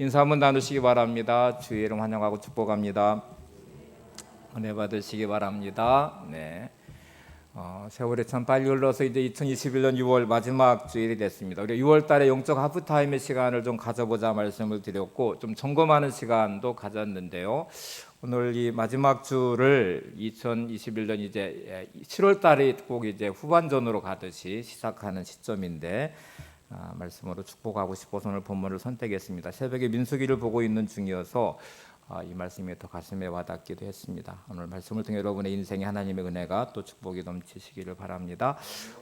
인사 한번 나누시기 바랍니다. 주의 이름 환영하고 축복합니다. 은혜 받으시기 바랍니다. 네. 세월이 참 빨리 흘러서 이제 2021년 6월 마지막 주일이 됐습니다. 우리 6월 달에 영적 하프타임의 시간을 좀 가져보자 말씀을 드렸고 좀 점검하는 시간도 가졌는데요. 오늘 이 마지막 주를 2021년 이제 7월 달에 꼭 이제 후반전으로 가듯이 시작하는 시점인데 말씀으로 축복하고 싶어서 오늘 본문을 선택했습니다. 새벽에 민수기를 보고 있는 중이어서 이 말씀이 더 가슴에 와닿기도 했습니다. 오늘 말씀을 통해 여러분의 인생에 하나님의 은혜가 또 축복이 넘치시기를 바랍니다.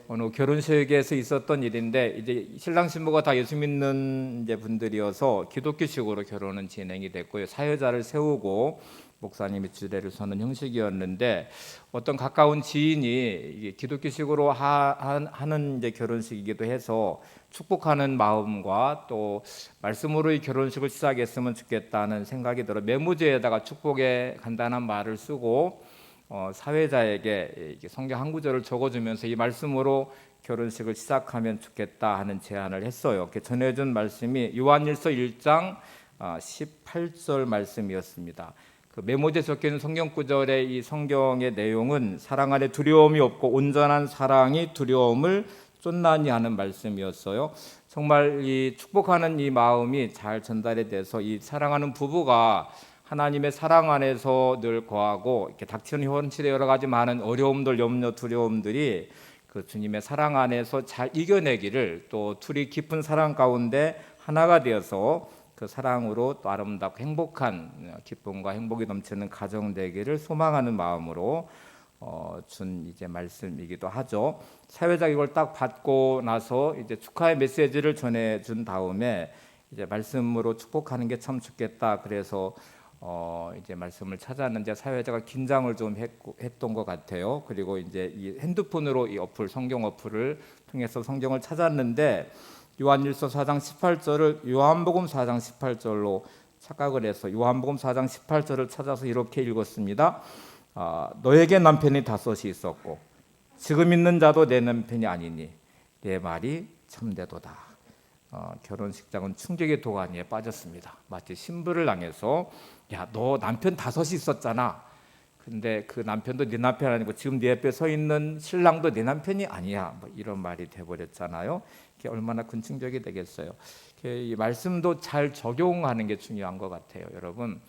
오늘 결혼식에서 있었던 일인데 이제 신랑 신부가 다 예수 믿는 이제 분들이어서 기독교식으로 결혼은 진행이 됐고요. 사회자를 세우고 목사님이 주례를 서는 형식이었는데 어떤 가까운 지인이 기독교식으로 하는 이제 결혼식이기도 해서 축복하는 마음과 또 말씀으로 이 결혼식을 시작했으면 좋겠다는 생각이 들어 메모지에다가 축복의 간단한 말을 쓰고 사회자에게 성경 한 구절을 적어주면서 이 말씀으로 결혼식을 시작하면 좋겠다 하는 제안을 했어요. 전해준 말씀이 요한일서 1장 18절 말씀이었습니다. 그 메모지에 적혀있는 성경 구절의 이 성경의 내용은 사랑 안에 두려움이 없고 온전한 사랑이 두려움을 쫓나니 하는 말씀이었어요. 정말 이 축복하는 이 마음이 잘 전달이 돼서 이 사랑하는 부부가 하나님의 사랑 안에서 늘 거하고 이렇게 닥치는 현실의 여러 가지 많은 어려움들, 염려, 두려움들이 그 주님의 사랑 안에서 잘 이겨내기를 또 둘이 깊은 사랑 가운데 하나가 되어서 그 사랑으로 또 아름답고 행복한 기쁨과 행복이 넘치는 가정 되기를 소망하는 마음으로 준 이제 말씀이기도 하죠. 사회자가 이걸 딱 받고 나서 이제 축하의 메시지를 전해준 다음에 이제 말씀으로 축복하는 게 참 좋겠다. 그래서 이제 말씀을 찾았는데 사회자가 긴장을 좀 했던 것 같아요. 그리고 이제 이 핸드폰으로 이 어플 성경 어플을 통해서 성경을 찾았는데 요한일서 4장 18절을 요한복음 4장 18절로 착각을 해서 요한복음 4장 18절을 찾아서 이렇게 읽었습니다. 너에게 남편이 5이 있었고 지금 있는 자도 내 남편이 아니니 내 말이 참되도다. 결혼식장은 충격의 도가니에 빠졌습니다. 마치 신부를 당해서 야, 너 남편 5이 있었잖아. 근데 그 남편도 네 남편 아니고 지금 네 옆에 서 있는 신랑도 네 남편이 아니야. 뭐 이런 말이 돼버렸잖아요. 이게 얼마나 큰 충격이 되겠어요. 이 말씀도 잘 적용하는 게 중요한 것 같아요, 여러분.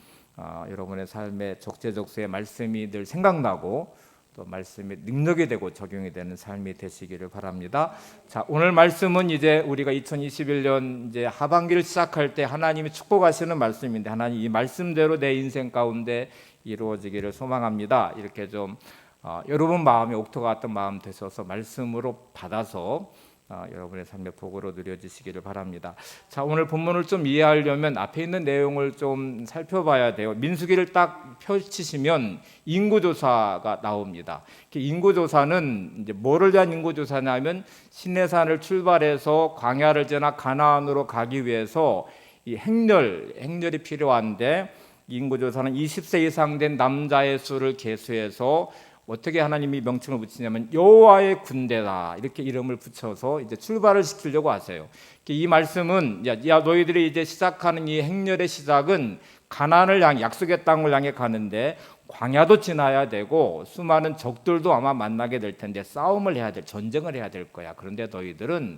여러분의 삶에 적재적소의 말씀이 늘 생각나고 또 말씀이 능력이 되고 적용이 되는 삶이 되시기를 바랍니다. 자, 오늘 말씀은 이제 우리가 2021년 이제 하반기를 시작할 때 하나님이 축복하시는 말씀인데 하나님 이 말씀대로 내 인생 가운데 이루어지기를 소망합니다. 이렇게 좀 여러분 마음이 옥토 같은 마음 되셔서 말씀으로 받아서 여러분의 삶의 복으로 누려지시기를 바랍니다. 자, 오늘 본문을 좀 이해하려면 앞에 있는 내용을 좀 살펴봐야 돼요. 민수기를 딱 펼치시면 인구조사가 나옵니다. 인구조사는 이제 뭐를 위한 인구조사냐면 시내산을 출발해서 광야를 지나 가나안으로 가기 위해서 이 행렬이 필요한데 인구조사는 20세 이상 된 남자의 수를 계수해서 어떻게 하나님이 명칭을 붙이냐면 여호와의 군대다 이렇게 이름을 붙여서 이제 출발을 시키려고 하세요. 이 말씀은 야 너희들이 이제 시작하는 이 행렬의 시작은 가나안을 향해 약속의 땅을 향해 가는데 광야도 지나야 되고 수많은 적들도 아마 만나게 될 텐데 싸움을 해야 될 전쟁을 해야 될 거야. 그런데 너희들은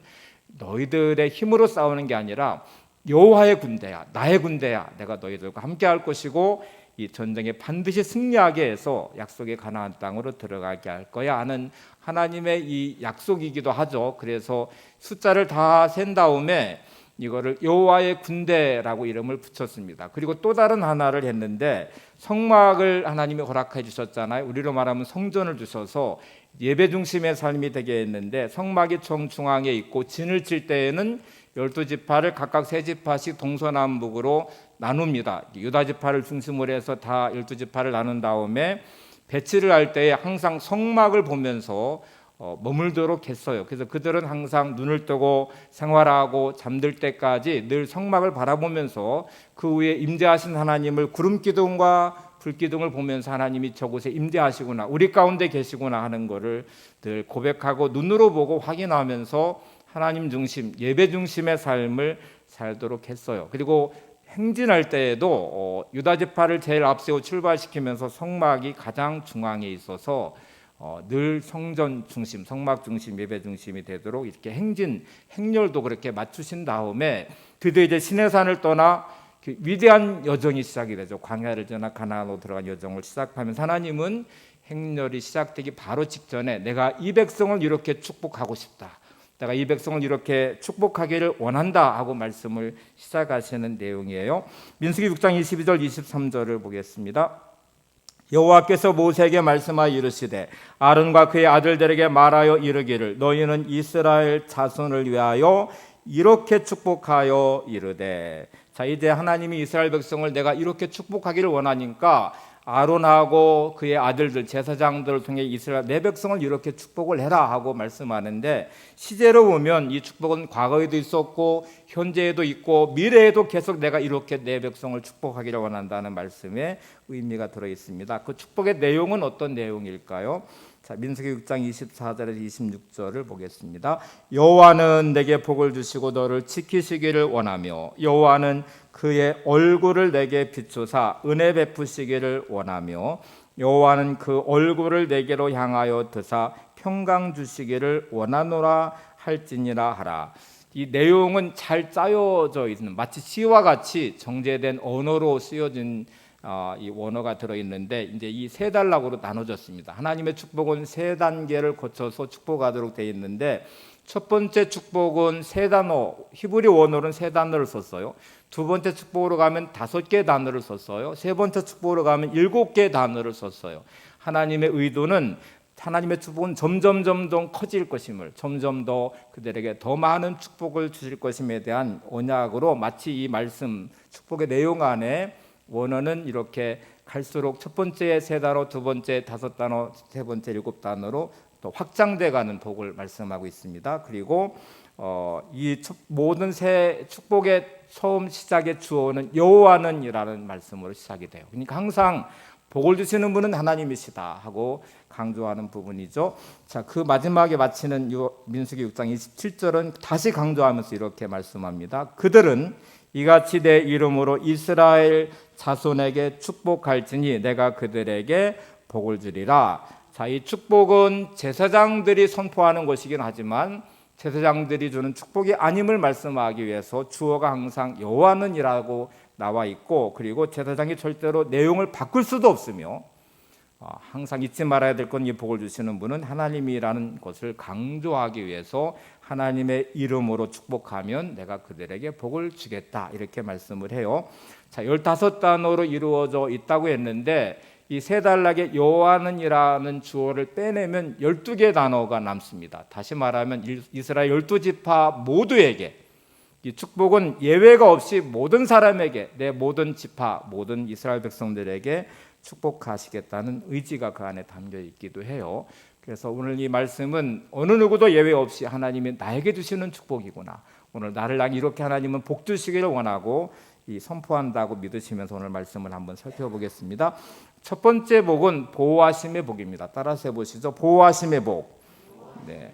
너희들의 힘으로 싸우는 게 아니라 여호와의 군대야, 나의 군대야. 내가 너희들과 함께 할 것이고 이 전쟁에 반드시 승리하게 해서 약속의 가나안 땅으로 들어가게 할 거야 하는 하나님의 이 약속이기도 하죠. 그래서 숫자를 다 센 다음에 이거를 여호와의 군대라고 이름을 붙였습니다. 그리고 또 다른 하나를 했는데 성막을 하나님이 허락해 주셨잖아요. 우리로 말하면 성전을 주셔서 예배 중심의 삶이 되게 했는데 성막이 정중앙에 있고 진을 칠 때에는 12지파를 각각 3지파씩 동서남북으로 나눕니다. 유다지파를 중심으로 해서 다 12지파를 나눈 다음에 배치를 할 때에 항상 성막을 보면서 머물도록 했어요. 그래서 그들은 항상 눈을 뜨고 생활하고 잠들 때까지 늘 성막을 바라보면서 그 위에 임재하신 하나님을 구름기둥과 불기둥을 보면서 하나님이 저곳에 임재하시구나, 우리 가운데 계시구나 하는 것을 늘 고백하고 눈으로 보고 확인하면서 하나님 중심, 예배 중심의 삶을 살도록 했어요. 그리고 행진할 때에도 유다 지파를 제일 앞세워 출발시키면서 성막이 가장 중앙에 있어서 늘 성전 중심, 성막 중심, 예배 중심이 되도록 이렇게 행렬도 그렇게 맞추신 다음에 드디어 이제 시내산을 떠나 그 위대한 여정이 시작이 되죠. 광야를 지나 가나안으로 들어간 여정을 시작하면서 하나님은 행렬이 시작되기 바로 직전에 내가 이 백성을 이렇게 축복하고 싶다, 내가 이 백성을 이렇게 축복하기를 원한다 하고 말씀을 시작하시는 내용이에요. 민수기 6장 22절 23절을 보겠습니다. 여호와께서 모세에게 말씀하여 이르시되 아론과 그의 아들들에게 말하여 이르기를 너희는 이스라엘 자손을 위하여 이렇게 축복하여 이르되. 자, 이제 하나님이 이스라엘 백성을 내가 이렇게 축복하기를 원하니까 아론하고 그의 아들들 제사장들을 통해 이스라엘 내 백성을 이렇게 축복을 해라 하고 말씀하는데, 시제로 보면 이 축복은 과거에도 있었고 현재에도 있고 미래에도 계속 내가 이렇게 내 백성을 축복하기를 원한다는 말씀에 의미가 들어 있습니다. 그 축복의 내용은 어떤 내용일까요? 자, 민수기 6장 24절에서 26절을 보겠습니다. 여호와는 내게 복을 주시고 너를 지키시기를 원하며 여호와는 그의 얼굴을 내게 비추사 은혜 베푸시기를 원하며 여호와는 그 얼굴을 내게로 향하여 드사 평강 주시기를 원하노라 할지니라 하라. 이 내용은 잘 짜여져 있는, 마치 시와 같이 정제된 언어로 쓰여진 이 원어가 들어있는데, 이제 이 세 단락으로 나눠졌습니다. 하나님의 축복은 세 단계를 거쳐서 축복하도록 되어 있는데, 첫 번째 축복은 세 단어, 히브리 원어로는 세 단어를 썼어요. 두 번째 축복으로 가면 5개 단어를 썼어요. 세 번째 축복으로 가면 7개 단어를 썼어요. 하나님의 의도는 하나님의 축복은 점점 커질 것임을, 점점 더 그들에게 더 많은 축복을 주실 것임에 대한 언약으로, 마치 이 말씀 축복의 내용 안에 원어는 이렇게 갈수록 첫 번째 세 단어, 두 번째 5단어, 세 번째 7단어로 또 확장돼 가는 복을 말씀하고 있습니다. 그리고 이 모든 새 축복의 처음 시작의 주어는 여호와는이라는 말씀으로 시작이 돼요. 그러니까 항상 복을 주시는 분은 하나님이시다 하고 강조하는 부분이죠. 자, 그 마지막에 마치는 민수기 6장 27절은 다시 강조하면서 이렇게 말씀합니다. 그들은 이같이 내 이름으로 이스라엘 자손에게 축복할지니 내가 그들에게 복을 주리라. 자, 이 축복은 제사장들이 선포하는 것이긴 하지만 제사장들이 주는 축복이 아님을 말씀하기 위해서 주어가 항상 여호와는이라고 나와 있고, 그리고 제사장이 절대로 내용을 바꿀 수도 없으며 항상 잊지 말아야 될 건 이 복을 주시는 분은 하나님이라는 것을 강조하기 위해서 하나님의 이름으로 축복하면 내가 그들에게 복을 주겠다 이렇게 말씀을 해요. 자, 15단어로 이루어져 있다고 했는데 이 세 단락의 여호와는이라는 주어를 빼내면 12개 단어가 남습니다. 다시 말하면 이스라엘 12지파 모두에게 이 축복은 예외가 없이 모든 사람에게, 내 모든 지파, 모든 이스라엘 백성들에게 축복하시겠다는 의지가 그 안에 담겨 있기도 해요. 그래서 오늘 이 말씀은 어느 누구도 예외 없이 하나님이 나에게 주시는 축복이구나, 오늘 나를 향해 이렇게 하나님은 복 주시기를 원하고 선포한다고 믿으시면서 오늘 말씀을 한번 살펴보겠습니다. 첫 번째 복은 보호하심의 복입니다. 따라서 해보시죠. 보호하심의 복. 네.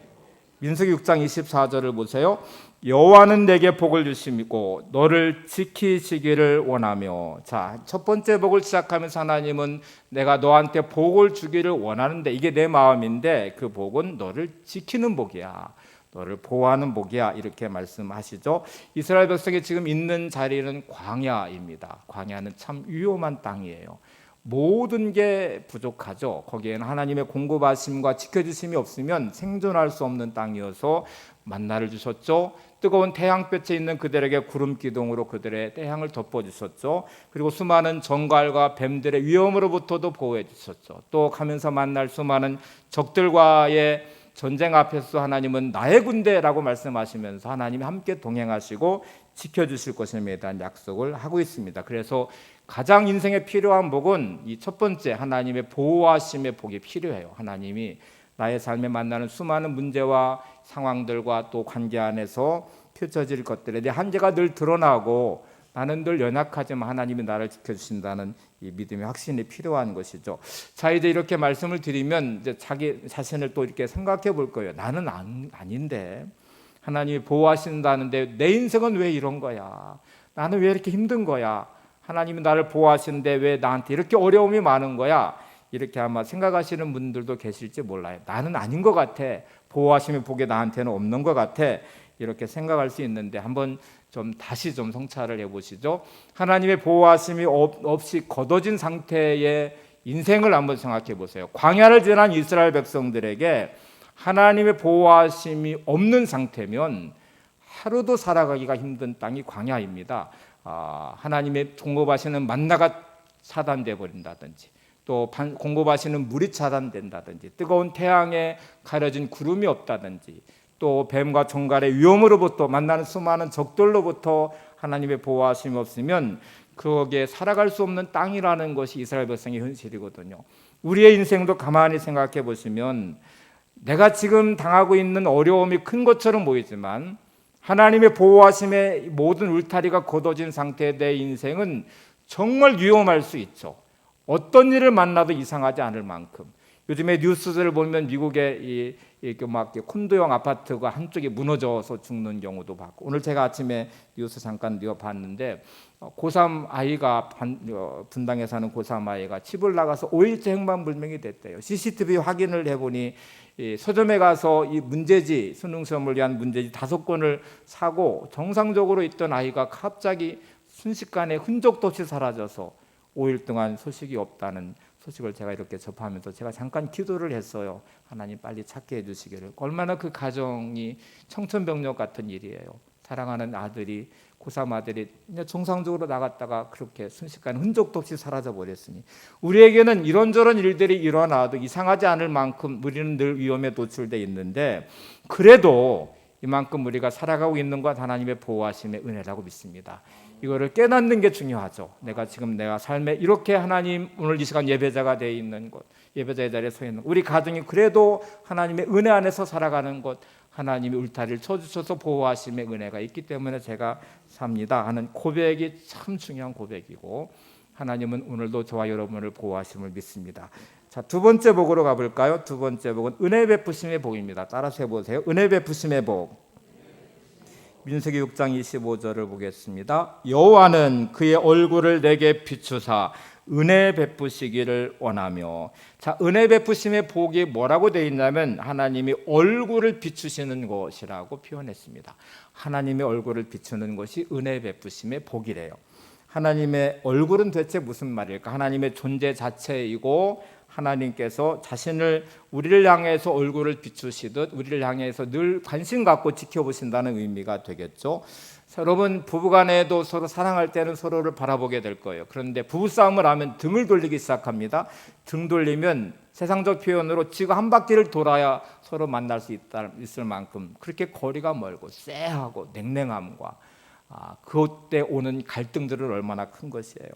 민수기 6장 24절을 보세요. 여호와는 내게 복을 주시고 너를 지키시기를 원하며. 자, 첫 번째 복을 시작하면서 하나님은 내가 너한테 복을 주기를 원하는데, 이게 내 마음인데 그 복은 너를 지키는 복이야, 너를 보호하는 복이야, 이렇게 말씀하시죠. 이스라엘 백성이 지금 있는 자리는 광야입니다. 광야는 참 위험한 땅이에요. 모든 게 부족하죠. 거기에는 하나님의 공급하심과 지켜주심이 없으면 생존할 수 없는 땅이어서 만나를 주셨죠. 뜨거운 태양볕에 있는 그들에게 구름 기둥으로 그들의 태양을 덮어주셨죠. 그리고 수많은 정갈과 뱀들의 위험으로부터도 보호해 주셨죠. 또 가면서 만날 수많은 적들과의 전쟁 앞에서 하나님은 나의 군대라고 말씀하시면서 하나님이 함께 동행하시고 지켜주실 것임에 대한 약속을 하고 있습니다. 그래서 가장 인생에 필요한 복은 이 첫 번째 하나님의 보호하심의 복이 필요해요. 하나님이 나의 삶에 만나는 수많은 문제와 상황들과 또 관계 안에서 펼쳐질 것들에 대해 한계가 늘 드러나고 나는 늘 연약하지만 하나님이 나를 지켜주신다는 이 믿음의 확신이 필요한 것이죠. 자, 이제 이렇게 말씀을 드리면 이제 자기 자신을 또 이렇게 생각해 볼 거예요. 나는 아닌데 하나님이 보호하신다는데 내 인생은 왜 이런 거야? 나는 왜 이렇게 힘든 거야? 하나님이 나를 보호하시는데 왜 나한테 이렇게 어려움이 많은 거야? 이렇게 아마 생각하시는 분들도 계실지 몰라요. 나는 아닌 것 같아. 보호하심의 복이 나한테는 없는 것 같아. 이렇게 생각할 수 있는데 한번 좀 다시 좀 성찰을 해보시죠. 하나님의 보호하심이 없이 걷어진 상태의 인생을 한번 생각해 보세요. 광야를 지난 이스라엘 백성들에게 하나님의 보호하심이 없는 상태면 하루도 살아가기가 힘든 땅이 광야입니다. 하나님의 공급하시는 만나가 차단돼 버린다든지, 또 공급하시는 물이 차단된다든지, 뜨거운 태양에 가려진 구름이 없다든지, 또 뱀과 종갈의 위험으로부터, 만나는 수많은 적들로부터 하나님의 보호하심이 없으면 거기에 살아갈 수 없는 땅이라는 것이 이스라엘 백성의 현실이거든요. 우리의 인생도 가만히 생각해 보시면 내가 지금 당하고 있는 어려움이 큰 것처럼 보이지만 하나님의 보호하심의 모든 울타리가 걷어진 상태의 내 인생은 정말 위험할 수 있죠. 어떤 일을 만나도 이상하지 않을 만큼. 요즘에 뉴스를 보면 미국의 이렇게 막 콘도형 아파트가 한쪽이 무너져서 죽는 경우도 봤고, 오늘 제가 아침에 뉴스 잠깐 봤는데 고3 아이가 분당에 사는 고3 아이가 집을 나가서 5일째 행방불명이 됐대요. CCTV 확인을 해보니 서점에 가서 이 문제지, 수능 시험을 위한 문제지 5권을 사고 정상적으로 있던 아이가 갑자기 순식간에 흔적도 없이 사라져서 5일 동안 소식이 없다는 소식을 제가 이렇게 접하면서 제가 잠깐 기도를 했어요. 하나님 빨리 찾게 해주시기를. 얼마나 그 가정이 청천벽력 같은 일이에요. 사랑하는 아들이, 고3 아들이 정상적으로 나갔다가 그렇게 순식간에 흔적도 없이 사라져 버렸으니, 우리에게는 이런저런 일들이 일어나도 이상하지 않을 만큼 우리는 늘 위험에 노출되어 있는데, 그래도 이만큼 우리가 살아가고 있는 것 하나님의 보호하심의 은혜라고 믿습니다. 이거를 깨닫는 게 중요하죠. 내가 지금 내가 삶에 이렇게 하나님, 오늘 이 시간 예배자가 되어 있는 것, 예배자의 자리에 서 있는 우리 가정이 그래도 하나님의 은혜 안에서 살아가는 것, 하나님이 울타리를 쳐주셔서 보호하심의 은혜가 있기 때문에 제가 삽니다 하는 고백이 참 중요한 고백이고, 하나님은 오늘도 저와 여러분을 보호하심을 믿습니다. 자, 두 번째 복으로 가볼까요? 두 번째 복은 은혜 베푸심의 복입니다. 따라서 해보세요. 은혜 베푸심의 복. 민수기 6장 25절을 보겠습니다. 여호와는 그의 얼굴을 내게 비추사 은혜 베푸시기를 원하며. 자, 은혜 베푸심의 복이 뭐라고 되어 있냐면 하나님이 얼굴을 비추시는 것이라고 표현했습니다. 하나님의 얼굴을 비추는 것이 은혜 베푸심의 복이래요. 하나님의 얼굴은 대체 무슨 말일까? 하나님의 존재 자체이고, 하나님께서 자신을 우리를 향해서 얼굴을 비추시듯 우리를 향해서 늘 관심 갖고 지켜보신다는 의미가 되겠죠. 여러분, 부부간에도 서로 사랑할 때는 서로를 바라보게 될 거예요. 그런데 부부싸움을 하면 등을 돌리기 시작합니다. 등 돌리면 세상적 표현으로 지가 한 바퀴를 돌아야 서로 만날 수 있을 만큼 그렇게 거리가 멀고 쎄하고 냉랭함과 그때 오는 갈등들은 얼마나 큰 것이에요.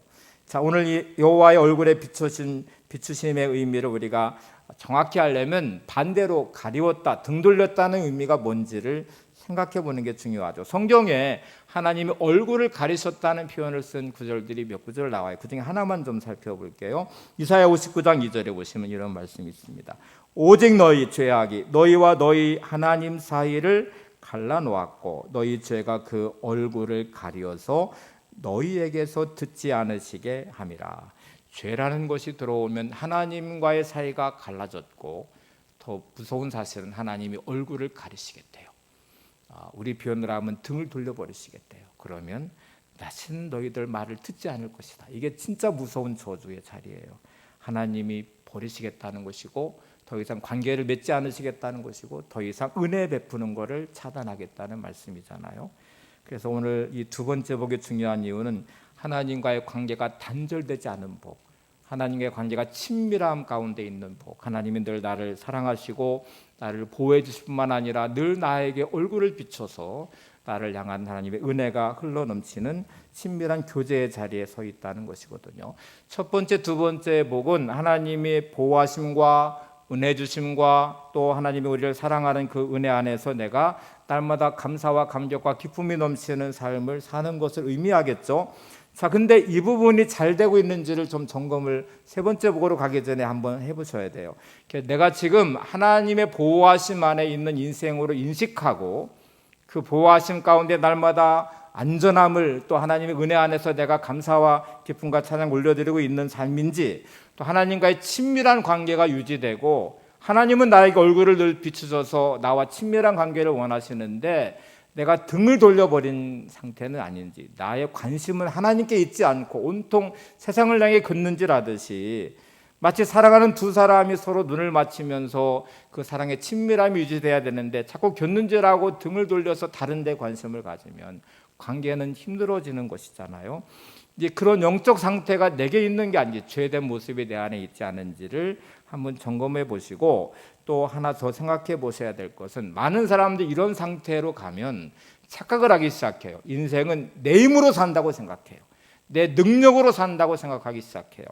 자, 오늘 이 여호와의 얼굴에 비추심의 의미를 우리가 정확히 하려면 반대로 가리웠다, 등 돌렸다는 의미가 뭔지를 생각해 보는 게 중요하죠. 성경에 하나님이 얼굴을 가리셨다는 표현을 쓴 구절들이 몇 구절 나와요. 그중에 하나만 좀 살펴볼게요. 이사야 59장 2절에 보시면 이런 말씀이 있습니다. 오직 너희 죄악이 너희와 너희 하나님 사이를 갈라놓았고 너희 죄가 그 얼굴을 가리어서 너희에게서 듣지 않으시게 함이라. 죄라는 것이 들어오면 하나님과의 사이가 갈라졌고, 더 무서운 사실은 하나님이 얼굴을 가리시겠대요. 우리 표현으로 하면 등을 돌려버리시겠대요. 그러면 다시는 너희들 말을 듣지 않을 것이다. 이게 진짜 무서운 저주의 자리예요. 하나님이 버리시겠다는 것이고, 더 이상 관계를 맺지 않으시겠다는 것이고, 더 이상 은혜 베푸는 것을 차단하겠다는 말씀이잖아요. 그래서 오늘 이 두 번째 복이 중요한 이유는 하나님과의 관계가 단절되지 않은 복, 하나님과의 관계가 친밀함 가운데 있는 복, 하나님이 늘 나를 사랑하시고 나를 보호해 주실 뿐만 아니라 늘 나에게 얼굴을 비춰서 나를 향한 하나님의 은혜가 흘러넘치는 친밀한 교제의 자리에 서 있다는 것이거든요. 첫 번째, 두 번째 복은 하나님의 보호하심과 은혜 주심과 또 하나님이 우리를 사랑하는 그 은혜 안에서 내가 날마다 감사와 감격과 기쁨이 넘치는 삶을 사는 것을 의미하겠죠. 자, 근데 이 부분이 잘 되고 있는지를 좀 점검을 세 번째 복으로 가기 전에 한번 해보셔야 돼요. 내가 지금 하나님의 보호하심 안에 있는 인생으로 인식하고 그 보호하심 가운데 날마다 안전함을 또 하나님의 은혜 안에서 내가 감사와 기쁨과 찬양 올려드리고 있는 삶인지, 또 하나님과의 친밀한 관계가 유지되고 하나님은 나에게 얼굴을 늘 비추셔서 나와 친밀한 관계를 원하시는데 내가 등을 돌려버린 상태는 아닌지, 나의 관심은 하나님께 있지 않고 온통 세상을 향해 긋는지라듯이 마치 사랑하는 두 사람이 서로 눈을 맞추면서 그 사랑의 친밀함이 유지돼야 되는데 자꾸 곁눈질하고 등을 돌려서 다른 데 관심을 가지면 관계는 힘들어지는 것이잖아요. 이제 그런 영적 상태가 내게 있는 게 아닌지, 죄된 모습이 내 안에 있지 않은지를 한번 점검해 보시고, 또 하나 더 생각해 보셔야 될 것은, 많은 사람들이 이런 상태로 가면 착각을 하기 시작해요. 인생은 내 힘으로 산다고 생각해요. 내 능력으로 산다고 생각하기 시작해요.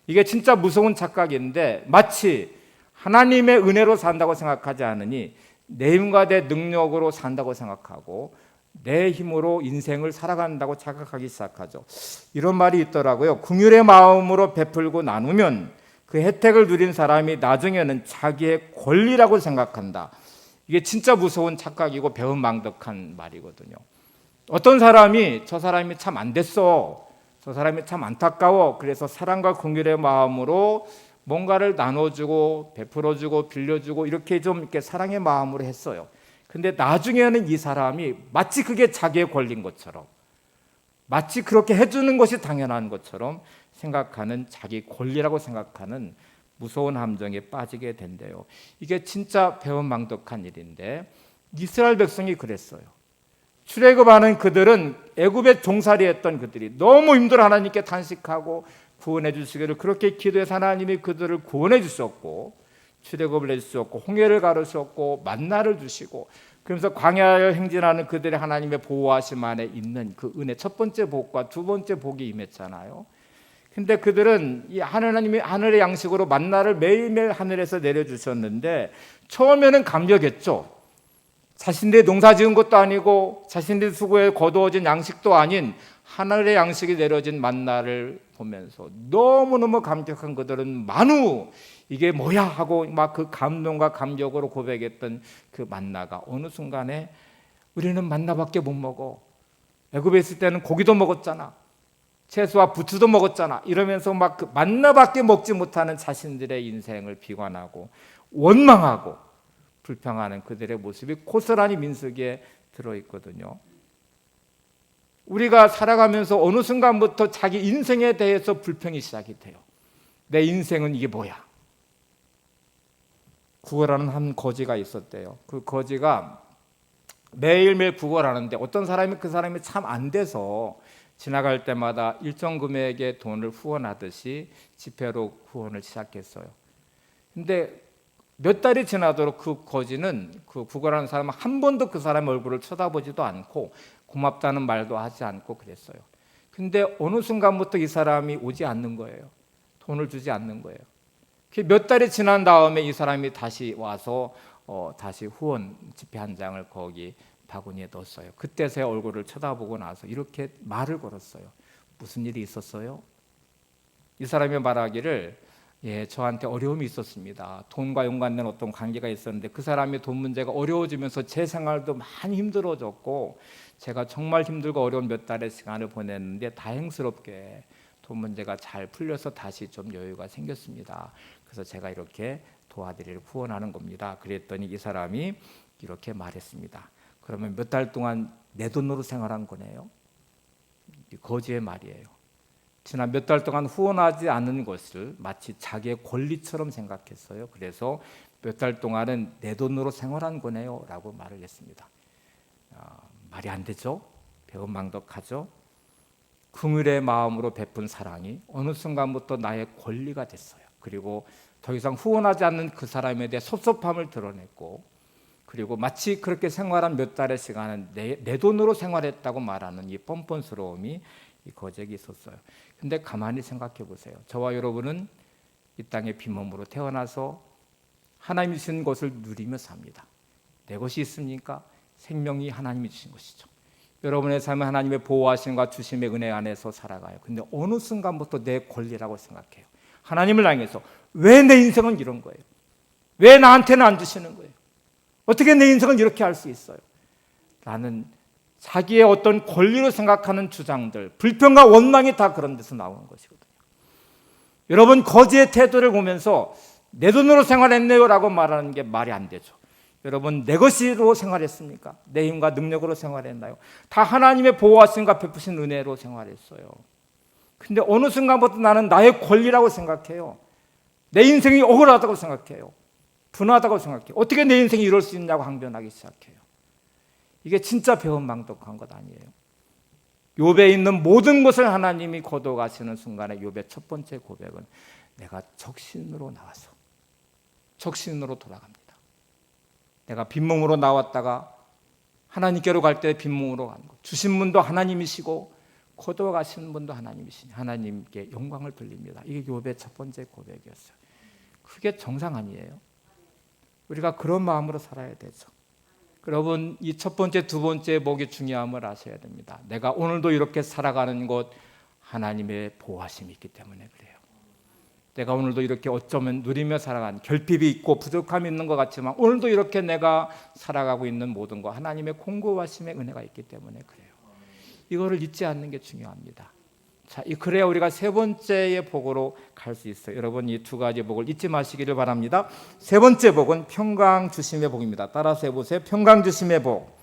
이게 진짜 무서운 착각인데, 마치 하나님의 은혜로 산다고 생각하지 않으니 내 힘과 내 능력으로 산다고 생각하고 내 힘으로 인생을 살아간다고 착각하기 시작하죠. 이런 말이 있더라고요. 긍휼의 마음으로 베풀고 나누면 그 혜택을 누린 사람이 나중에는 자기의 권리라고 생각한다. 이게 진짜 무서운 착각이고 배은망덕한 말이거든요. 어떤 사람이 저 사람이 참 안 됐어, 저 사람이 참 안타까워, 그래서 사랑과 긍휼의 마음으로 뭔가를 나눠주고 베풀어주고 빌려주고 이렇게 좀 이렇게 사랑의 마음으로 했어요. 근데 나중에는 이 사람이 마치 그게 자기의 권리인 것처럼, 마치 그렇게 해주는 것이 당연한 것처럼 생각하는, 자기 권리라고 생각하는 무서운 함정에 빠지게 된대요. 이게 진짜 배은망덕한 일인데, 이스라엘 백성이 그랬어요. 출애굽하는 그들은 애굽에 종살이했던 그들이 너무 힘들어 하나님께 탄식하고 구원해 주시기를 그렇게 기도해서 하나님이 그들을 구원해 주셨고 출애굽을 해주셨고 홍해를 가르셨고 만나를 주시고, 그러면서 광야를 행진하는 그들의 하나님의 보호하심 안에 있는 그 은혜, 첫 번째 복과 두 번째 복이 임했잖아요. 근데 그들은 이 하나님이 하늘의 양식으로 만나를 매일매일 하늘에서 내려주셨는데 처음에는 감격했죠. 자신들이 농사 지은 것도 아니고 자신들이 수고에 거두어진 양식도 아닌 하늘의 양식이 내려진 만나를 보면서 너무너무 감격한 그들은 만우 이게 뭐야 하고 막 그 감동과 감격으로 고백했던 그 만나가 어느 순간에 우리는 만나밖에 못 먹어, 애굽에 있을 때는 고기도 먹었잖아, 채소와 부추도 먹었잖아, 이러면서 막 그 만나밖에 먹지 못하는 자신들의 인생을 비관하고 원망하고 불평하는 그들의 모습이 고스란히 민수기에 들어있거든요. 우리가 살아가면서 어느 순간부터 자기 인생에 대해서 불평이 시작이 돼요. 내 인생은 이게 뭐야? 구걸하는 한 거지가 있었대요. 그 거지가 매일매일 구걸하는데 어떤 사람이 그 사람이 참 안 돼서 지나갈 때마다 일정 금액의 돈을 후원하듯이 지폐로 후원을 시작했어요. 근데 몇 달이 지나도록 그 거지는 그 구걸하는 사람은 한 번도 그 사람의 얼굴을 쳐다보지도 않고 고맙다는 말도 하지 않고 그랬어요. 근데 어느 순간부터 이 사람이 오지 않는 거예요. 돈을 주지 않는 거예요. 몇 달이 지난 다음에 이 사람이 다시 와서 다시 후원 지폐 한 장을 거기 바구니에 넣었어요. 그때서야 얼굴을 쳐다보고 나서 이렇게 말을 걸었어요. 무슨 일이 있었어요? 이 사람이 말하기를, 저한테 어려움이 있었습니다. 돈과 연관된 어떤 관계가 있었는데 그 사람이 돈 문제가 어려워지면서 제 생활도 많이 힘들어졌고 제가 정말 힘들고 어려운 몇 달의 시간을 보냈는데 다행스럽게 돈 문제가 잘 풀려서 다시 좀 여유가 생겼습니다. 그래서 제가 이렇게 도와드리려 후원하는 겁니다. 그랬더니 이 사람이 이렇게 말했습니다. 그러면 몇 달 동안 내 돈으로 생활한 거네요? 거지의 말이에요. 지난 몇 달 동안 후원하지 않은 것을 마치 자기의 권리처럼 생각했어요. 그래서 몇 달 동안은 내 돈으로 생활한 거네요 라고 말을 했습니다. 말이 안 되죠? 배은망덕하죠? 긍휼의 마음으로 베푼 사랑이 어느 순간부터 나의 권리가 됐어요. 그리고 더 이상 후원하지 않는 그 사람에 대해 섭섭함을 드러냈고, 그리고 마치 그렇게 생활한 몇 달의 시간은 내 돈으로 생활했다고 말하는 이 뻔뻔스러움이 이 거지에게 있었어요. 근데 가만히 생각해 보세요. 저와 여러분은 이 땅에 빈몸으로 태어나서 하나님이 주신 것을 누리며 삽니다. 내 것이 있습니까? 생명이 하나님이 주신 것이죠. 여러분의 삶은 하나님의 보호하심과 주심의 은혜 안에서 살아가요. 근데 어느 순간부터 내 권리라고 생각해요. 하나님을 향해서 왜 내 인생은 이런 거예요? 왜 나한테는 안 주시는 거예요? 어떻게 내 인생을 이렇게 할 수 있어요? 라는 자기의 어떤 권리로 생각하는 주장들, 불평과 원망이 다 그런 데서 나오는 것이거든요. 여러분, 거지의 태도를 보면서 내 돈으로 생활했네요 라고 말하는 게 말이 안 되죠. 여러분, 내 것으로 생활했습니까? 내 힘과 능력으로 생활했나요? 다 하나님의 보호하심과 베푸신 은혜로 생활했어요. 근데 어느 순간부터 나는 나의 권리라고 생각해요. 내 인생이 억울하다고 생각해요. 분하다고 생각해요. 어떻게 내 인생이 이럴 수 있냐고 항변하기 시작해요. 이게 진짜 배은망덕한 것 아니에요. 욥에 있는 모든 것을 하나님이 거둬가시는 순간에 욥의 첫 번째 고백은 내가 적신으로 나와서 적신으로 돌아갑니다. 내가 빈몸으로 나왔다가 하나님께로 갈 때 빈몸으로 가는 것. 주신 분도 하나님이시고 거둬가시는 분도 하나님이시니 하나님께 영광을 돌립니다. 이게 욥의 첫 번째 고백이었어요. 그게 정상 아니에요. 우리가 그런 마음으로 살아야 되죠. 여러분, 이 첫 번째, 두 번째 복이 중요함을 아셔야 됩니다. 내가 오늘도 이렇게 살아가는 것 하나님의 보호하심이 있기 때문에 그래요. 내가 오늘도 이렇게 어쩌면 누리며 살아가는 결핍이 있고 부족함이 있는 것 같지만 오늘도 이렇게 내가 살아가고 있는 모든 것 하나님의 공고하심의 은혜가 있기 때문에 그래요. 이거를 잊지 않는 게 중요합니다. 자, 그래야 우리가 세 번째의 복으로 갈 수 있어요. 여러분, 이 두 가지 복을 잊지 마시기를 바랍니다. 세 번째 복은 평강 주심의 복입니다. 따라서 해보세요. 평강 주심의 복.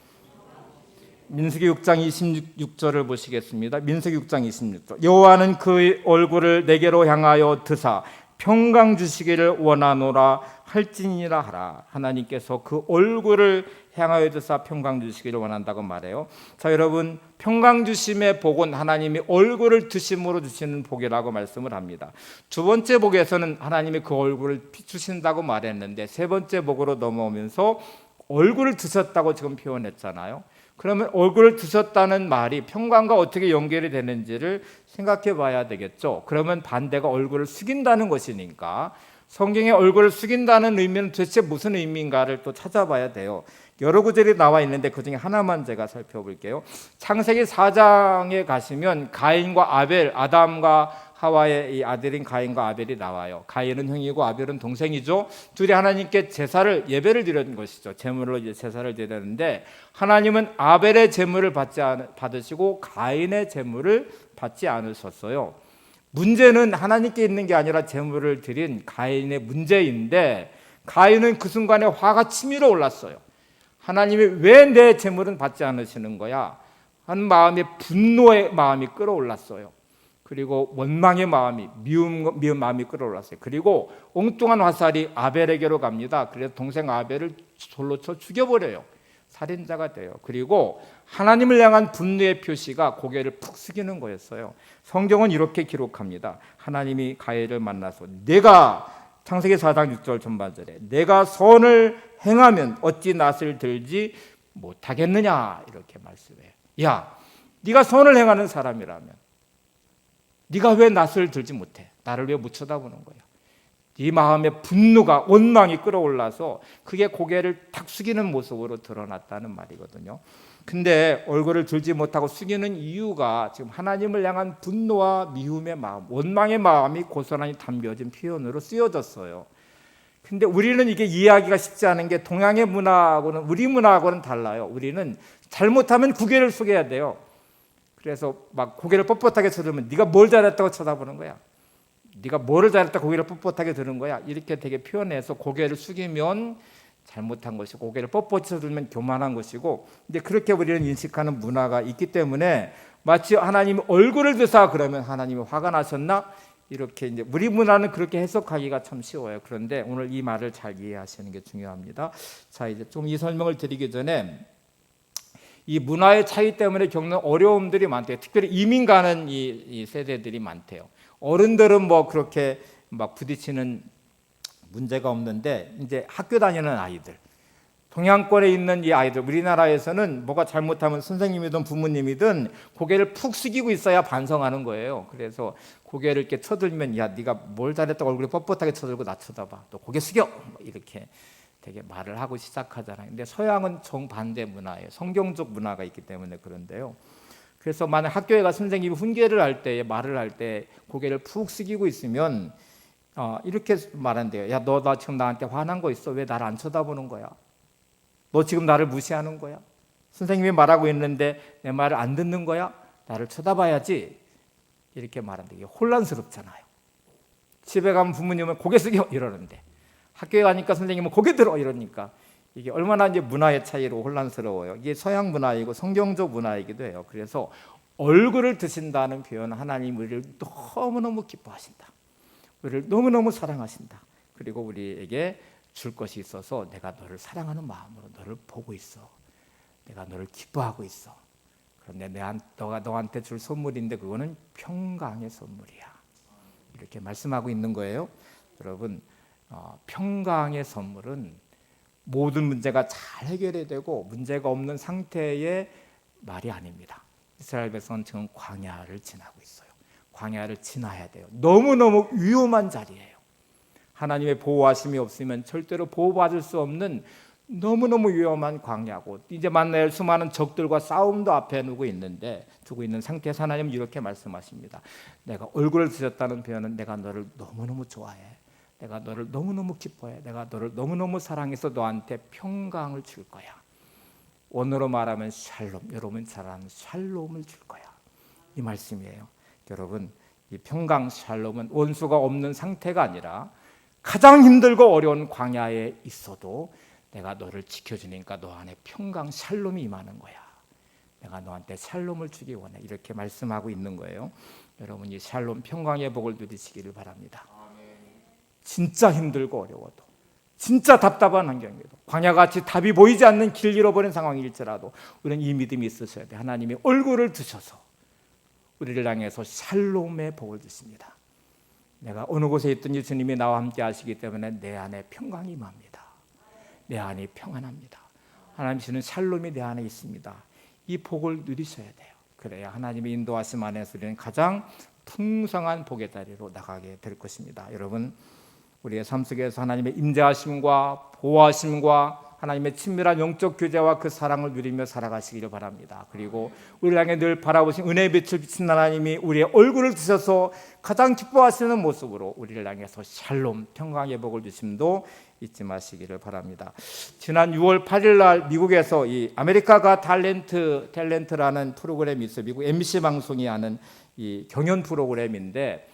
민수기 6장 26절을 보시겠습니다. 민수기 6장 26절. 여호와는 그 얼굴을 내게로 향하여 드사 평강 주시기를 원하노라 할지니라 하라. 하나님께서 그 얼굴을 향하여 드사 평강 주시기를 원한다고 말해요. 자, 여러분, 평강 주심의 복은 하나님이 얼굴을 드심으로 주시는 복이라고 말씀을 합니다. 두 번째 복에서는 하나님이 그 얼굴을 주신다고 말했는데 세 번째 복으로 넘어오면서 얼굴을 드셨다고 지금 표현했잖아요. 그러면 얼굴을 드셨다는 말이 평강과 어떻게 연결이 되는지를 생각해 봐야 되겠죠. 그러면 반대가 얼굴을 숙인다는 것이니까 성경에 얼굴을 숙인다는 의미는 도대체 무슨 의미인가를 또 찾아봐야 돼요. 여러 구절이 나와 있는데 그중에 하나만 제가 살펴볼게요. 창세기 4장에 가시면 가인과 아벨, 아담과 하와의 이 아들인 가인과 아벨이 나와요. 가인은 형이고 아벨은 동생이죠. 둘이 하나님께 제사를 예배를 드리는 것이죠. 제물로 이제 제사를 드렸는데 하나님은 아벨의 제물을 받으시고 가인의 제물을 받지 않으셨어요. 문제는 하나님께 있는 게 아니라 제물을 드린 가인의 문제인데 가인은 그 순간에 화가 치밀어 올랐어요. 하나님이 왜 내 제물은 받지 않으시는 거야? 하는 마음에 분노의 마음이 끌어올랐어요. 그리고 원망의 마음이 미운 마음이 끌어올랐어요. 그리고 엉뚱한 화살이 아벨에게로 갑니다. 그래서 동생 아벨을 돌로 쳐 죽여버려요. 살인자가 돼요. 그리고 하나님을 향한 분노의 표시가 고개를 푹 숙이는 거였어요. 성경은 이렇게 기록합니다. 하나님이 가인을 만나서 내가 창세기 4장 6절 전반절에 내가 선을 행하면 어찌 낯을 들지 못하겠느냐 이렇게 말씀해요. 야, 네가 선을 행하는 사람이라면 네가 왜 낯을 들지 못해? 나를 왜 못 쳐다보는 거야? 네 마음에 분노가 원망이 끌어올라서 그게 고개를 탁 숙이는 모습으로 드러났다는 말이거든요. 근데 얼굴을 들지 못하고 숙이는 이유가 지금 하나님을 향한 분노와 미움의 마음, 원망의 마음이 고스란히 담겨진 표현으로 쓰여졌어요. 근데 우리는 이게 이해하기가 쉽지 않은 게 동양의 문화하고는 우리 문화하고는 달라요. 우리는 잘못하면 고개를 숙여야 돼요. 그래서 막 고개를 뻣뻣하게 쳐들면 네가 뭘 잘했다고 쳐다보는 거야. 네가 뭐를 잘했다 고개를 뻣뻣하게 드는 거야. 이렇게 되게 표현해서 고개를 숙이면 잘못한 것이고 고개를 뻣뻣히 쳐들면 교만한 것이고, 근데 그렇게 우리는 인식하는 문화가 있기 때문에 마치 하나님이 얼굴을 드사 그러면 하나님이 화가 나셨나? 이렇게 이제 우리 문화는 그렇게 해석하기가 참 쉬워요. 그런데 오늘 이 말을 잘 이해하시는 게 중요합니다. 자, 이제 좀 이 설명을 드리기 전에 이 문화의 차이 때문에 겪는 어려움들이 많대요. 특별히 이민 가는 이 세대들이 많대요. 어른들은 뭐 그렇게 막 부딪히는 문제가 없는데 이제 학교 다니는 아이들, 동양권에 있는 이 아이들, 우리나라에서는 뭐가 잘못하면 선생님이든 부모님이든 고개를 푹 숙이고 있어야 반성하는 거예요. 그래서 고개를 이렇게 쳐들면 야, 네가 뭘 잘했다고 얼굴에 뻣뻣하게 쳐들고 나 쳐다봐. 또 고개 숙여. 이렇게 되게 말을 하고 시작하잖아요. 근데 서양은 정반대 문화예요. 성경적 문화가 있기 때문에 그런데요. 그래서 만약 학교에 가 선생님이 훈계를 할 때, 말을 할 때 고개를 푹 숙이고 있으면 이렇게 말한대요. 야, 너 지금 나한테 화난 거 있어? 왜 나를 안 쳐다보는 거야? 너 지금 나를 무시하는 거야? 선생님이 말하고 있는데 내 말을 안 듣는 거야? 나를 쳐다봐야지. 이렇게 말하는데 이게 혼란스럽잖아요. 집에 가면 부모님은 고개 숙여 이러는데 학교에 가니까 선생님은 고개 들어 이러니까 이게 얼마나 이제 문화의 차이로 혼란스러워요. 이게 서양 문화이고 성경적 문화이기도 해요. 그래서 얼굴을 드신다는 표현은 하나님 우리를 너무너무 기뻐하신다. 우리를 너무너무 사랑하신다. 그리고 우리에게 줄 것이 있어서 내가 너를 사랑하는 마음으로 너를 보고 있어. 내가 너를 기뻐하고 있어. 그런데 너가 너한테 줄 선물인데 그거는 평강의 선물이야. 이렇게 말씀하고 있는 거예요. 여러분, 평강의 선물은 모든 문제가 잘 해결이 되고 문제가 없는 상태의 말이 아닙니다. 이스라엘 백성은 지금 광야를 지나고 있어요. 광야를 지나야 돼요. 너무너무 위험한 자리예요. 하나님의 보호하심이 없으면 절대로 보호받을 수 없는 너무너무 위험한 광야고 이제 만날 수많은 적들과 싸움도 앞에 두고 있는 상태에서 하나님은 이렇게 말씀하십니다. 내가 얼굴을 드셨다는 표현은 내가 너를 너무너무 좋아해. 내가 너를 너무너무 기뻐해. 내가 너를 너무너무 사랑해서 너한테 평강을 줄 거야. 원어로 말하면 샬롬, 여러분 잘 아는 샬롬을 줄 거야. 이 말씀이에요. 여러분, 이 평강 샬롬은 원수가 없는 상태가 아니라 가장 힘들고 어려운 광야에 있어도 내가 너를 지켜주니까 너 안에 평강 샬롬이 임하는 거야. 내가 너한테 샬롬을 주기 원해. 이렇게 말씀하고 있는 거예요. 여러분, 이 샬롬 평강의 복을 누리시기를 바랍니다. 진짜 힘들고 어려워도, 진짜 답답한 환경에도, 광야같이 답이 보이지 않는 길 잃어버린 상황일지라도 우리는 이 믿음이 있으셔야 돼. 하나님이 얼굴을 드셔서 우리를 향해서 샬롬의 복을 주십니다. 내가 어느 곳에 있든지 주님이 나와 함께 하시기 때문에 내 안에 평강이 임합니다. 내 안이 평안합니다. 하나님 주시는 샬롬이 내 안에 있습니다. 이 복을 누리셔야 돼요. 그래야 하나님의 인도하심 안에서 우리는 가장 풍성한 복의 자리로 나가게 될 것입니다. 여러분, 우리의 삶 속에서 하나님의 임재하심과 보호하심과 하나님의 친밀한 영적 교제와 그 사랑을 누리며 살아가시기를 바랍니다. 그리고 우리를 향해 늘 바라보신 은혜의 빛을 비친 하나님이 우리의 얼굴을 드셔서 가장 기뻐하시는 모습으로 우리를 향해서 샬롬, 평강의 복을 주심도 잊지 마시기를 바랍니다. 지난 6월 8일 날 미국에서 이 아메리카가 탤런트라는 프로그램이 있어요. 미국 MBC 방송이 하는 이 경연 프로그램인데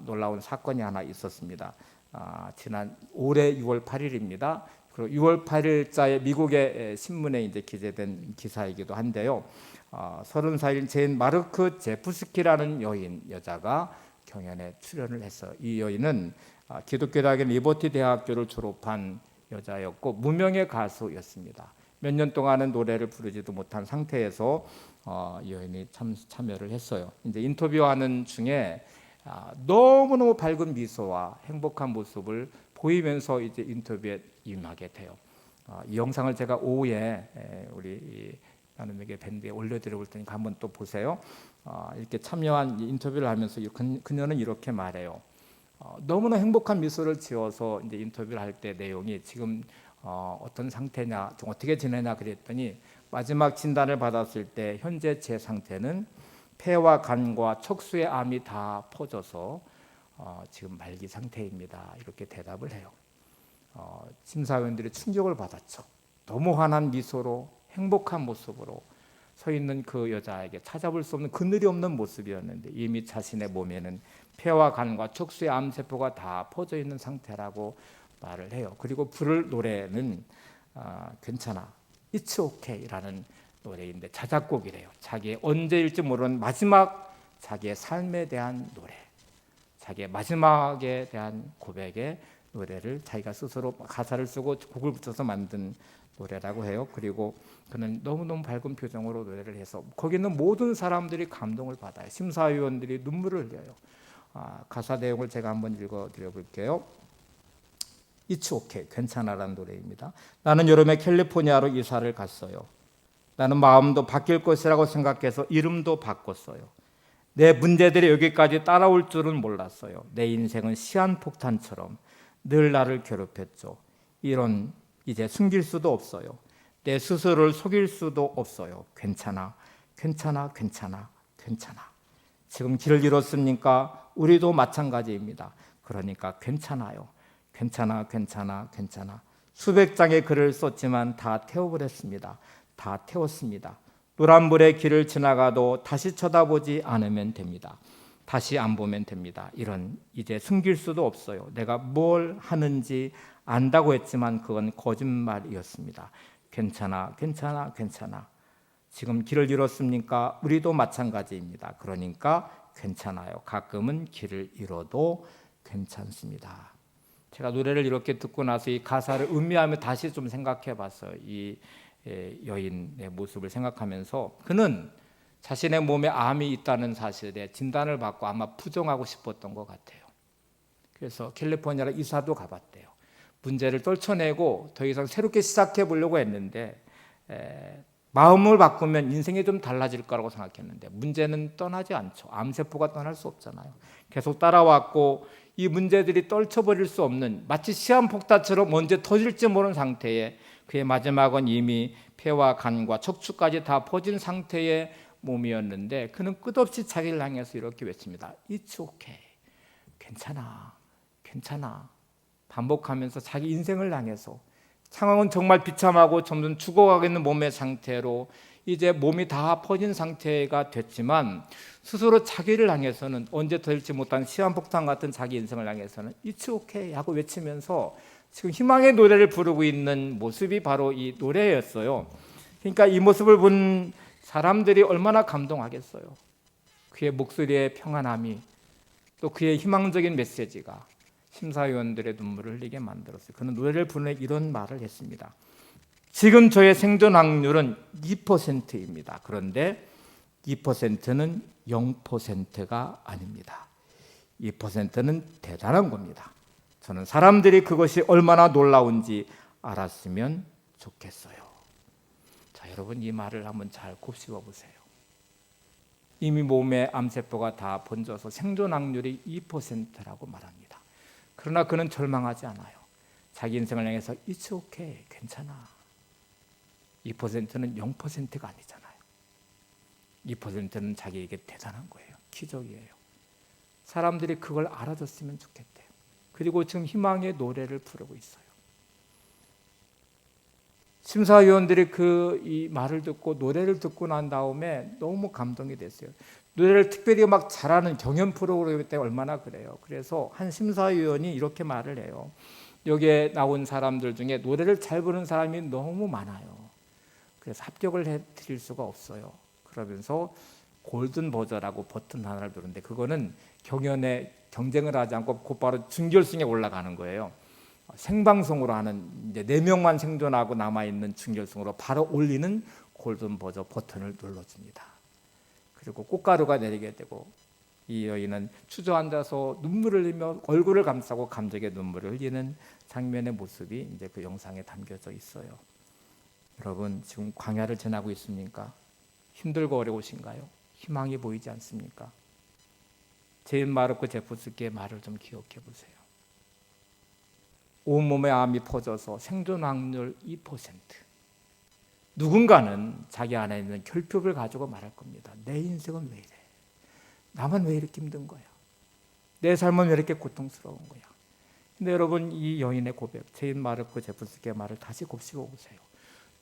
놀라운 사건이 하나 있었습니다. 지난 올해 6월 8일입니다. 그리고 6월 8일자에 미국의 신문에 이제 기재된 기사이기도 한데요. 34일 제인 마르크 제프스키라는 여자가 경연에 출연을 했어요. 이 여인은 기독교 대학의 리버티 대학교를 졸업한 여자였고 무명의 가수였습니다. 몇 년 동안은 노래를 부르지도 못한 상태에서 이 여인이 참여를 했어요. 이제 인터뷰하는 중에 너무너무 밝은 미소와 행복한 모습을 보이면서 이제 인터뷰에 임하게 돼요. 이 영상을 제가 오후에 우리 나눔에게 밴드에 올려드려 테니까 한번 또 보세요. 이렇게 참여한 인터뷰를 하면서 그녀는 이렇게 말해요. 너무나 행복한 미소를 지어서 이제 인터뷰를 할 때 내용이 지금 어떤 상태냐, 좀 어떻게 지내냐 그랬더니 마지막 진단을 받았을 때 현재 제 상태는 폐와 간과 척수의 암이 다 퍼져서 지금 말기 상태입니다. 이렇게 대답을 해요. 심사위원들이 충격을 받았죠. 너무 환한 미소로 행복한 모습으로 서 있는 그 여자에게 찾아볼 수 없는 그늘이 없는 모습이었는데 이미 자신의 몸에는 폐와 간과 척수의 암세포가 다 퍼져 있는 상태라고 말을 해요. 그리고 부를 노래는 괜찮아, It's OK라는 노래인데 자작곡이래요. 자기의 언제일지 모르는 마지막 자기의 삶에 대한 노래, 자기의 마지막에 대한 고백의 노래를 자기가 스스로 가사를 쓰고 곡을 붙여서 만든 노래라고 해요. 그리고 그는 너무너무 밝은 표정으로 노래를 해서 거기 있는 모든 사람들이 감동을 받아요. 심사위원들이 눈물을 흘려요. 가사 내용을 제가 한번 읽어드려 볼게요. It's okay, 괜찮아라는 노래입니다. 나는 여름에 캘리포니아로 이사를 갔어요. 나는 마음도 바뀔 것이라고 생각해서 이름도 바꿨어요. 내 문제들이 여기까지 따라올 줄은 몰랐어요. 내 인생은 시한폭탄처럼 늘 나를 괴롭혔죠. 이제 숨길 수도 없어요. 내 스스로를 속일 수도 없어요. 괜찮아, 괜찮아, 괜찮아, 괜찮아. 지금 길을 잃었으니까 우리도 마찬가지입니다. 그러니까 괜찮아요. 괜찮아, 괜찮아, 괜찮아. 수백 장의 글을 썼지만 다 태워버렸습니다. 다 태웠습니다. 노란불의 길을 지나가도 다시 쳐다보지 않으면 됩니다. 다시 안 보면 됩니다. 이런 이제 숨길 수도 없어요. 내가 뭘 하는지 안다고 했지만 그건 거짓말이었습니다. 괜찮아, 괜찮아, 괜찮아. 지금 길을 잃었습니까? 우리도 마찬가지입니다. 그러니까 괜찮아요. 가끔은 길을 잃어도 괜찮습니다. 제가 노래를 이렇게 듣고 나서 이 가사를 음미하며 다시 좀 생각해 봤어요. 이 여인의 모습을 생각하면서 그는 자신의 몸에 암이 있다는 사실에 진단을 받고 아마 부정하고 싶었던 것 같아요. 그래서 캘리포니아로 이사도 가봤대요. 문제를 떨쳐내고 더 이상 새롭게 시작해 보려고 했는데 마음을 바꾸면 인생이 좀 달라질 거라고 생각했는데 문제는 떠나지 않죠. 암세포가 떠날 수 없잖아요. 계속 따라왔고 이 문제들이 떨쳐버릴 수 없는 마치 시한폭탄처럼 언제 터질지 모르는 상태에 그의 마지막은 이미 폐와 간과 척추까지 다 퍼진 상태의 몸이었는데 그는 끝없이 자기를 향해서 이렇게 외칩니다. It's okay. 괜찮아. 괜찮아. 반복하면서 자기 인생을 향해서 상황은 정말 비참하고 점점 죽어가겠는 몸의 상태로 이제 몸이 다 퍼진 상태가 됐지만 스스로 자기를 향해서는 언제 터질지 못한 시한폭탄 같은 자기 인생을 향해서는 It's okay 하고 외치면서 지금 희망의 노래를 부르고 있는 모습이 바로 이 노래였어요. 그러니까 이 모습을 본 사람들이 얼마나 감동하겠어요. 그의 목소리의 평안함이 또 그의 희망적인 메시지가 심사위원들의 눈물을 흘리게 만들었어요. 그는 노래를 부르며 이런 말을 했습니다. 지금 저의 생존 확률은 2%입니다. 그런데 2%는 0%가 아닙니다. 2%는 대단한 겁니다. 저는 사람들이 그것이 얼마나 놀라운지 알았으면 좋겠어요. 자, 여러분 이 말을 한번 잘 곱씹어 보세요. 이미 몸에 암세포가 다 번져서 생존 확률이 2%라고 말합니다. 그러나 그는 절망하지 않아요. 자기 인생을 향해서 It's okay, 괜찮아. 2%는 0%가 아니잖아요. 2%는 자기에게 대단한 거예요. 기적이에요. 사람들이 그걸 알아줬으면 좋겠대요. 그리고 지금 희망의 노래를 부르고 있어요. 심사위원들이 이 말을 듣고 노래를 듣고 난 다음에 너무 감동이 됐어요. 노래를 특별히 막 잘하는 경연 프로그램 때 얼마나 그래요. 그래서 한 심사위원이 이렇게 말을 해요. 여기에 나온 사람들 중에 노래를 잘 부르는 사람이 너무 많아요. 그래서 합격을 해드릴 수가 없어요. 그러면서 골든 버저라고 버튼 하나를 누르는데 그거는 경연에 경쟁을 하지 않고 곧바로 준결승에 올라가는 거예요. 생방송으로 하는 이제 4명만 생존하고 남아있는 준결승으로 바로 올리는 골든 버저 버튼을 눌러줍니다. 그리고 꽃가루가 내리게 되고 이 여인은 주저앉아서 눈물을 흘리며 얼굴을 감싸고 감격의 눈물을 흘리는 장면의 모습이 이제 그 영상에 담겨져 있어요. 여러분 지금 광야를 지나고 있습니까? 힘들고 어려우신가요? 희망이 보이지 않습니까? 제인 마르코 제프스키의 말을 좀 기억해 보세요. 온몸에 암이 퍼져서 생존 확률 2%. 누군가는 자기 안에 있는 결핍을 가지고 말할 겁니다. 내 인생은 왜 이래? 나만 왜 이렇게 힘든 거야? 내 삶은 왜 이렇게 고통스러운 거야? 근데 여러분 이 여인의 고백, 제인 마르코 제프스키의 말을 다시 곱씹어 보세요.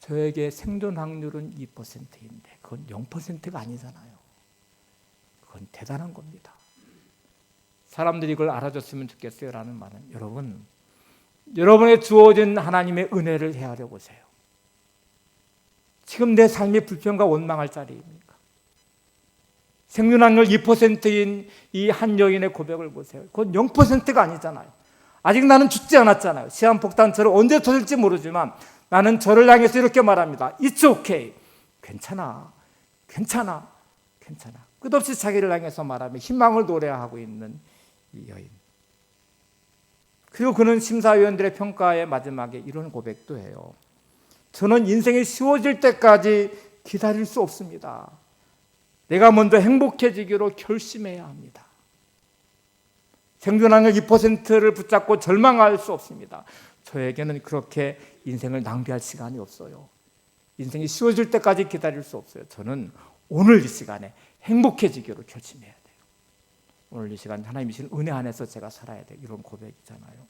저에게 생존 확률은 2%인데 그건 0%가 아니잖아요. 그건 대단한 겁니다. 사람들이 이걸 알아줬으면 좋겠어요 라는 말은 여러분의 주어진 하나님의 은혜를 헤아려 보세요. 지금 내 삶이 불평과 원망할 자리입니까? 생존 확률 2%인 이 한 여인의 고백을 보세요. 그건 0%가 아니잖아요. 아직 나는 죽지 않았잖아요. 시한폭탄처럼 언제 터질지 모르지만 나는 저를 향해서 이렇게 말합니다. It's okay. 괜찮아. 괜찮아. 괜찮아. 끝없이 자기를 향해서 말하며 희망을 노래하고 있는 이 여인. 그리고 그는 심사위원들의 평가의 마지막에 이런 고백도 해요. 저는 인생이 쉬워질 때까지 기다릴 수 없습니다. 내가 먼저 행복해지기로 결심해야 합니다. 생존 확률 2%를 붙잡고 절망할 수 없습니다. 저에게는 그렇게 인생을 낭비할 시간이 없어요. 인생이 쉬워질 때까지 기다릴 수 없어요. 저는 오늘 이 시간에 행복해지기로 결심해야 돼요. 오늘 이 시간 하나님이 주신 은혜 안에서 제가 살아야 돼요. 이런 고백이잖아요.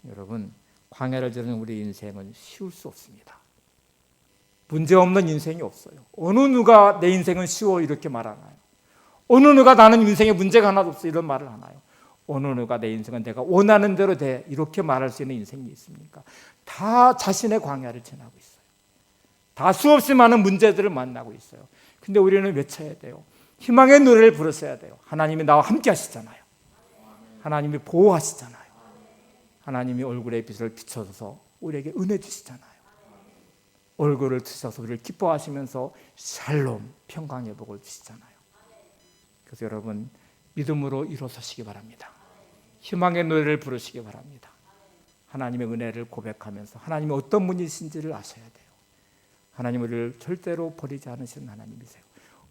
여러분 광야를 지르는 우리 인생은 쉬울 수 없습니다. 문제없는 인생이 없어요. 어느 누가 내 인생은 쉬워 이렇게 말하나요? 어느 누가 나는 인생에 문제가 하나도 없어 이런 말을 하나요? 어느 누가 내 인생은 내가 원하는 대로 돼 이렇게 말할 수 있는 인생이 있습니까? 다 자신의 광야를 지나고 있어요. 다 수없이 많은 문제들을 만나고 있어요. 근데 우리는 외쳐야 돼요. 희망의 노래를 부르셔야 돼요. 하나님이 나와 함께 하시잖아요. 하나님이 보호하시잖아요. 하나님이 얼굴에 빛을 비춰서 우리에게 은혜 주시잖아요. 얼굴을 드셔서 우리를 기뻐하시면서 샬롬, 평강의 복을 주시잖아요. 그래서 여러분 믿음으로 일어서시기 바랍니다. 희망의 노래를 부르시기 바랍니다. 하나님의 은혜를 고백하면서 하나님이 어떤 분이신지를 아셔야 돼요. 하나님 우리를 절대로 버리지 않으시는 하나님이세요.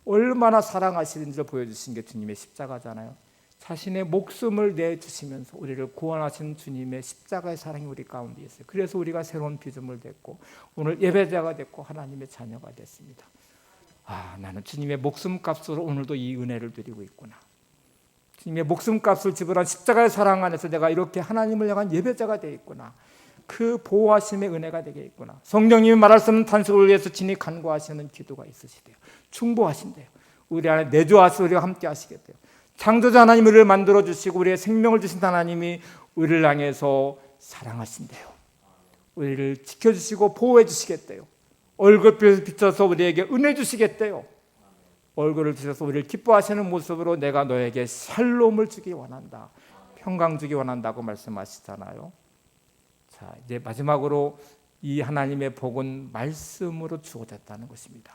얼마나 사랑하시는지를 보여주신 게 주님의 십자가잖아요. 자신의 목숨을 내주시면서 우리를 구원하신 주님의 십자가의 사랑이 우리 가운데 있어요. 그래서 우리가 새로운 비전을 됐고 오늘 예배자가 됐고 하나님의 자녀가 됐습니다. 나는 주님의 목숨값으로 오늘도 이 은혜를 드리고 있구나. 주님의 목숨값을 지불한 십자가의 사랑 안에서 내가 이렇게 하나님을 향한 예배자가 되어 있구나. 그 보호하심의 은혜가 되게 있구나. 성령님이 말할 수 없는 탄식을 위해서 진히 간구하시는 기도가 있으시대요. 충보하신대요. 우리 안에 내주하시고 우리와 함께 하시겠대요. 창조자 하나님이 우리를 만들어주시고 우리의 생명을 주신 하나님이 우리를 향해서 사랑하신대요. 우리를 지켜주시고 보호해 주시겠대요. 얼굴빛을 비춰서 우리에게 은혜 주시겠대요. 얼굴을 비춰서 우리를 기뻐하시는 모습으로 내가 너에게 샬롬을 주기 원한다. 평강 주기 원한다고 말씀하시잖아요. 자, 이제 마지막으로 이 하나님의 복은 말씀으로 주어졌다는 것입니다.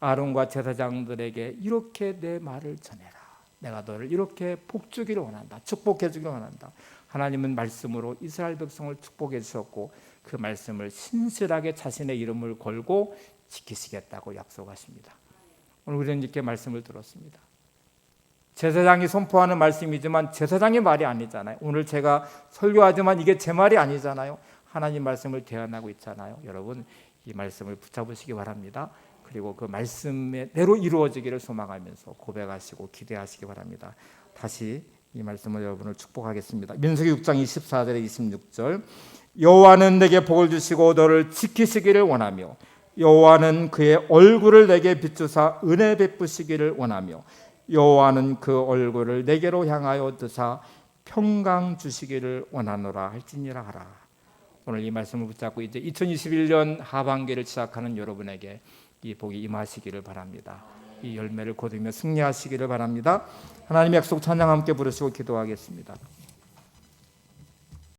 아론과 제사장들에게 이렇게 내 말을 전해라. 내가 너를 이렇게 복 주기를 원한다. 축복해 주기를 원한다. 하나님은 말씀으로 이스라엘 백성을 축복해 주셨고 그 말씀을 신실하게 자신의 이름을 걸고 지키시겠다고 약속하십니다. 오늘 우리는 이렇게 말씀을 들었습니다. 제사장이 선포하는 말씀이지만 제사장의 말이 아니잖아요. 오늘 제가 설교하지만 이게 제 말이 아니잖아요. 하나님 말씀을 대언하고 있잖아요. 여러분 이 말씀을 붙잡으시기 바랍니다. 그리고 그 말씀대로 이루어지기를 소망하면서 고백하시고 기대하시기 바랍니다. 다시 이 말씀을 여러분을 축복하겠습니다. 민수기 6장 24절에 26절 여호와는 내게 복을 주시고 너를 지키시기를 원하며 여호와는 그의 얼굴을 내게 비추사 은혜 베푸시기를 원하며 여호와는 그 얼굴을 내게로 향하여 드사 평강 주시기를 원하노라 할지니라 하라. 오늘 이 말씀을 붙잡고 이제 2021년 하반기를 시작하는 여러분에게 이 복이 임하시기를 바랍니다. 이 열매를 거두며 승리하시기를 바랍니다. 하나님의 약속 찬양 함께 부르시고 기도하겠습니다.